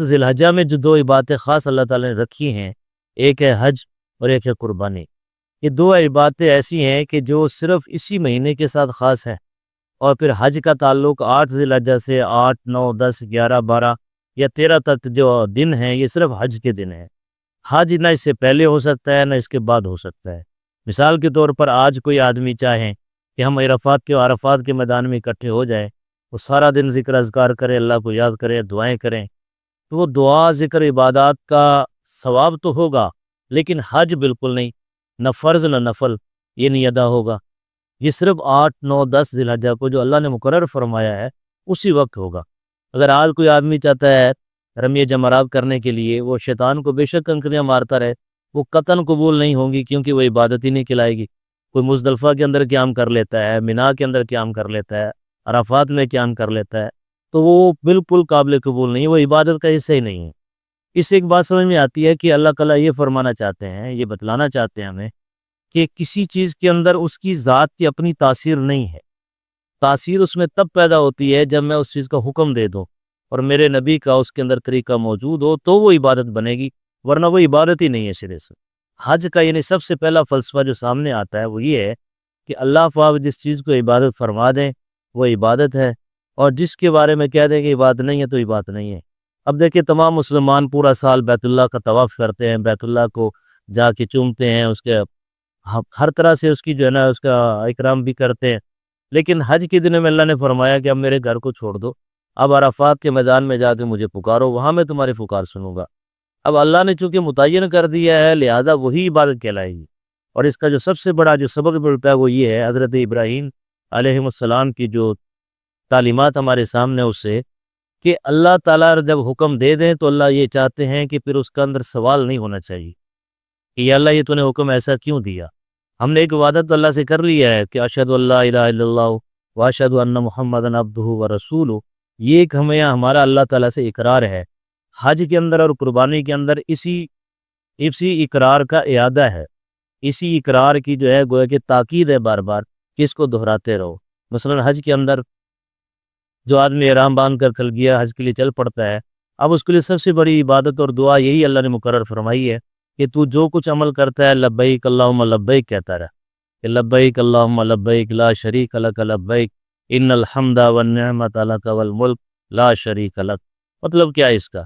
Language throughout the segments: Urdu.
ذی الحجہ میں جو دو عبادتیں خاص اللہ تعالیٰ نے رکھی ہیں، ایک ہے حج اور ایک ہے قربانی۔ یہ دو عبادتیں ایسی ہیں کہ جو صرف اسی مہینے کے ساتھ خاص ہیں، اور پھر حج کا تعلق 8 ذی الحجہ سے 8، 9، 10، 11، 12 یا 13 تک جو دن ہیں، یہ صرف حج کے دن ہیں۔ حج نہ اس سے پہلے ہو سکتا ہے نہ اس کے بعد ہو سکتا ہے۔ مثال کے طور پر آج کوئی آدمی چاہیں کہ ہم عرفات کے میدان میں اکٹھے ہو جائیں، وہ سارا دن ذکر اذکار کرے، اللہ کو یاد کرے، دعائیں کریں، تو وہ دعا ذکر عبادات کا ثواب تو ہوگا، لیکن حج بالکل نہیں، نہ فرض نہ نفل، یہ نہیں ادا ہوگا۔ یہ صرف 8، 9، 10 ذی الحجہ کو جو اللہ نے مقرر فرمایا ہے اسی وقت ہوگا۔ اگر آج کوئی آدمی چاہتا ہے رمی جمرات کرنے کے لیے، وہ شیطان کو بے شک کنکریاں مارتا رہے، وہ قطعاً قبول نہیں ہوں گی، کیونکہ وہ عبادت ہی نہیں کھلائے گی۔ کوئی مزدلفہ کے اندر قیام کر لیتا ہے، مینا کے اندر قیام کر لیتا ہے، عرفات میں قیام کر لیتا ہے، تو وہ بالکل قابل قبول نہیں، وہ عبادت کا حصہ ہی نہیں ہے۔ اس سے ایک بات سمجھ میں آتی ہے کہ اللہ تعالیٰ یہ فرمانا چاہتے ہیں، یہ بتلانا چاہتے ہیں ہمیں کہ کسی چیز کے اندر اس کی ذات کی اپنی تاثیر نہیں ہے۔ تاثیر اس میں تب پیدا ہوتی ہے جب میں اس چیز کا حکم دے دوں اور میرے نبی کا اس کے اندر طریقہ موجود ہو، تو وہ عبادت بنے گی، ورنہ وہ عبادت ہی نہیں ہے سرے سے۔ حج کا یعنی سب سے پہلا فلسفہ جو سامنے آتا ہے وہ یہ ہے کہ اللہ پاک جس چیز کو عبادت فرما دیں وہ عبادت ہے، اور جس کے بارے میں کہہ دیں کہ عبادت نہیں ہے تو عبادت نہیں ہے۔ اب دیکھیں، تمام مسلمان پورا سال بیت اللہ کا طواف کرتے ہیں، بیت اللہ کو جا کے چومتے ہیں، اس کے ہر طرح سے اس کی جو ہے نا اس کا اکرام بھی کرتے ہیں، لیکن حج کے دنوں میں اللہ نے فرمایا کہ اب میرے گھر کو چھوڑ دو، اب عرفات کے میدان میں جا کے مجھے پکارو، وہاں میں تمہاری پکار سنوں گا۔ اب اللہ نے چونکہ متعین کر دیا ہے، لہذا وہی عبادت کہلائے گی۔ اور اس کا جو سب سے بڑا جو سبق ملتا ہے وہ یہ ہے، حضرت ابراہیم علیہ السلام کی جو تعلیمات ہمارے سامنے اس سے، کہ اللہ تعالیٰ جب حکم دے دیں تو اللہ یہ چاہتے ہیں کہ پھر اس کے اندر سوال نہیں ہونا چاہیے کہ یا اللہ یہ تو نے حکم ایسا کیوں دیا۔ ہم نے ایک وعدہ تو اللہ سے کر لیا ہے کہ اشہد ان لا الہ الا اللہ و اشہد ان محمدًا عبدہ و رسولہ، یہ ایک ہمارا اللہ تعالیٰ سے اقرار ہے۔ حج کے اندر اور قربانی کے اندر اسی اقرار کا اعادہ ہے، اسی اقرار کی جو ہے گویا کہ تاکید ہے، بار بار کہ اس کو دہراتے رہو۔ مثلا حج کے اندر جو آدمی احرام باندھ کر تلبیہ حج کے لیے چل پڑتا ہے، اب اس کے لیے سب سے بڑی عبادت اور دعا یہی اللہ نے مقرر فرمائی ہے کہ تو جو کچھ عمل کرتا ہے لبیک اللہم لبیک کہتا رہا، کہ لبیک اللہم لبیک لا شریک لک لبیک ان الحمد والنعمت لک والملک لا شریک لک۔ مطلب کیا ہے اس کا؟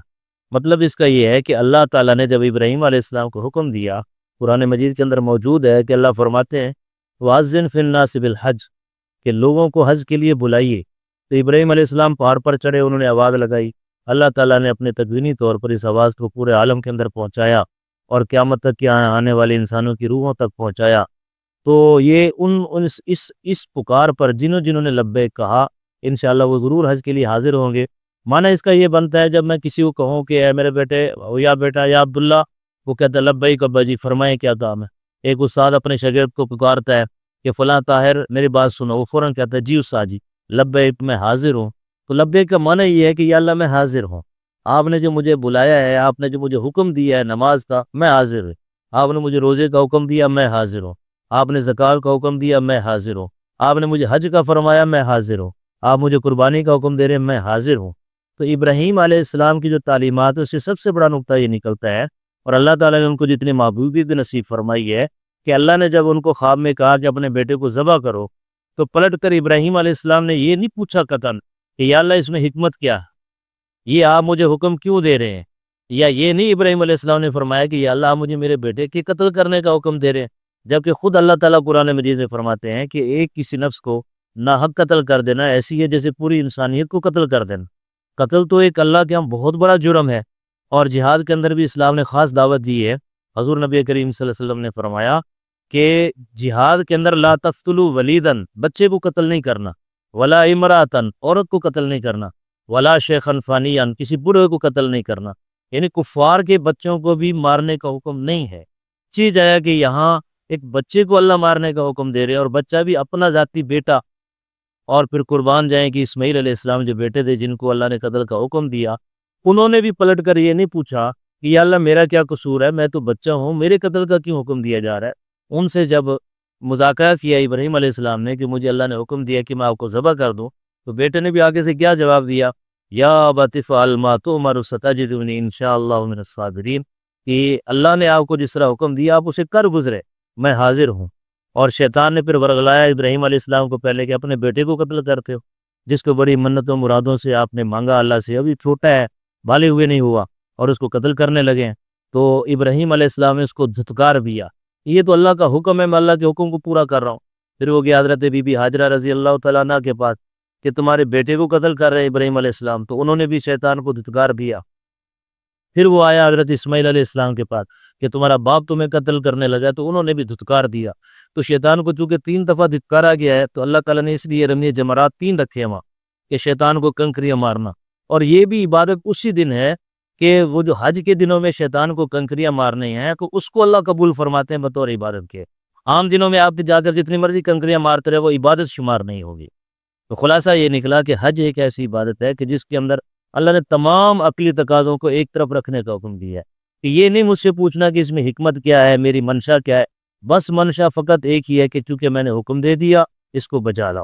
مطلب اس کا یہ ہے کہ اللہ تعالیٰ نے جب ابراہیم علیہ السلام کو حکم دیا، قرآن مجید کے اندر موجود ہے کہ اللہ فرماتے ہیں وَأَذِّن فِي النَّاسِ بِالْحَجِّ، کہ لوگوں کو حج کے لیے بلائیے۔ تو ابراہیم علیہ السلام پہاڑ پر چڑھے، انہوں نے آواز لگائی، اللہ تعالیٰ نے اپنے تکوینی طور پر اس آواز کو پورے عالم کے اندر پہنچایا اور قیامت تک کے آنے والے انسانوں کی روحوں تک پہنچایا۔ تو یہ اس پکار پر جنہوں نے لبیک کہا، انشاءاللہ وہ ضرور حج کے لیے حاضر ہوں گے۔ معنی اس کا یہ بنتا ہے، جب میں کسی کو کہوں کہ اے میرے بیٹے یا بیٹا یا عبداللہ، وہ کہتا ہے لبیک ابا جی، فرمائیں کیا کام ہے۔ ایک استاد اپنے شاگرد کو پکارتا ہے کہ فلاں طاہر میری بات سنو، وہ فوراً کہتا ہے جی استاد جی، لبیک میں حاضر ہوں۔ تو لبیک کا معنی یہ ہے کہ یا اللہ میں حاضر ہوں، آپ نے جو مجھے بلایا ہے، آپ نے جو مجھے حکم دیا ہے نماز کا، میں حاضر ہوں۔ آپ نے مجھے روزے کا حکم دیا، میں حاضر ہوں۔ آپ نے زکوٰۃ کا حکم دیا، میں حاضر ہوں۔ آپ نے مجھے حج کا فرمایا، میں حاضر ہوں۔ آپ مجھے قربانی کا حکم دے رہے ہیں، میں حاضر ہوں۔ تو ابراہیم علیہ السلام کی جو تعلیمات ہے، اس سے سب سے بڑا نقطہ یہ نکلتا ہے، اور اللہ تعالیٰ نے ان کو جتنی محبوبیت نصیب فرمائی ہے، کہ اللہ نے جب ان کو خواب میں کہا کہ اپنے بیٹے کو ذبح کرو، تو پلٹ کر ابراہیم علیہ السلام نے یہ نہیں پوچھا قطعاً کہ یا اللہ اس میں حکمت کیا ہے، یہ آپ مجھے حکم کیوں دے رہے ہیں، یا یہ نہیں ابراہیم علیہ السلام نے فرمایا کہ یا اللہ آپ مجھے میرے بیٹے کے قتل کرنے کا حکم دے رہے ہیں، جبکہ خود اللہ تعالیٰ قرآن مجید میں فرماتے ہیں کہ ایک کسی نفس کو ناحق قتل کر دینا ایسی ہے جیسے پوری انسانیت کو قتل کر دینا۔ قتل تو ایک اللہ کے یہاں بہت بڑا جرم ہے، اور جہاد کے اندر بھی اسلام نے خاص دعوت دی ہے۔ حضور نبی کریم صلی اللہ علیہ وسلم نے فرمایا کہ جہاد کے اندر لا تقتلوا ولیدن، بچے کو قتل نہیں کرنا، ولا امراتن، عورت کو قتل نہیں کرنا، ولا شیخن فانیان، کسی بوڑھے کو قتل نہیں کرنا، یعنی کفار کے بچوں کو بھی مارنے کا حکم نہیں ہے۔ چیز آیا کہ یہاں ایک بچے کو اللہ مارنے کا حکم دے رہے ہیں، اور بچہ بھی اپنا ذاتی بیٹا، اور پھر قربان جائیں کہ اسماعیل علیہ السلام جو بیٹے تھے جن کو اللہ نے قتل کا حکم دیا، انہوں نے بھی پلٹ کر یہ نہیں پوچھا کہ یا اللہ میرا کیا قصور ہے، میں تو بچہ ہوں، میرے قتل کا کیوں حکم دیا جا رہا ہے۔ ان سے جب مذاکرہ کیا ابراہیم علیہ السلام نے کہ مجھے اللہ نے حکم دیا کہ میں آپ کو ذبح کر دوں، تو بیٹے نے بھی آگے سے کیا جواب دیا یا ابت افعل ما تؤمر ستجدنی انشاءاللہ من الصابرین، کہ اللہ نے آپ کو جس طرح حکم دیا آپ اسے کر گزرے، میں حاضر ہوں۔ اور شیطان نے پھر ورغلایا ابراہیم علیہ السلام کو پہلے کہ اپنے بیٹے کو قتل کرتے ہو، جس کو بڑی منتوں مرادوں سے آپ نے مانگا اللہ سے، ابھی چھوٹا ہے، بالغ ہوئے نہیں ہوا، اور اس کو قتل کرنے لگے ہیں۔ تو ابراہیم علیہ السلام نے اس کو دھتکار دیا، یہ تو اللہ کا حکم ہے، میں اللہ کے حکم کو پورا کر رہا ہوں۔ پھر وہ گیا حضرت بی بی ہاجرہ رضی اللہ تعالیٰ عنہ کے پاس کہ تمہارے بیٹے کو قتل کر رہے ہیں ابراہیم علیہ السلام، تو انہوں نے بھی شیطان کو دھتکار دیا۔ پھر وہ آیا حضرت اسماعیل علیہ السلام کے پاس کہ تمہارا باپ تمہیں قتل کرنے لگا ہے، تو انہوں نے بھی دھتکار دیا۔ تو شیطان کو چونکہ 3 دفعہ دھتکارا گیا ہے، تو اللہ تعالیٰ نے اس لیے رمی جمرات 3 رکھے ہیں وہاں، کہ شیطان کو کنکریاں مارنا۔ اور یہ بھی عبادت اسی دن ہے کہ وہ جو حج کے دنوں میں شیطان کو کنکریاں مارنے ہیں، تو اس کو اللہ قبول فرماتے ہیں بطور عبادت کے۔ عام دنوں میں آپ جا کر جتنی مرضی کنکریاں مارتے رہے، وہ عبادت شمار نہیں ہوگی۔ تو خلاصہ یہ نکلا کہ حج ایک ایسی عبادت ہے کہ جس کے اندر اللہ نے تمام عقلی تقاضوں کو ایک طرف رکھنے کا حکم دیا ہے، کہ یہ نہیں مجھ سے پوچھنا کہ اس میں حکمت کیا ہے، میری منشا کیا ہے، بس منشا فقط ایک ہی ہے کہ چونکہ میں نے حکم دے دیا، اس کو بجا لاؤ۔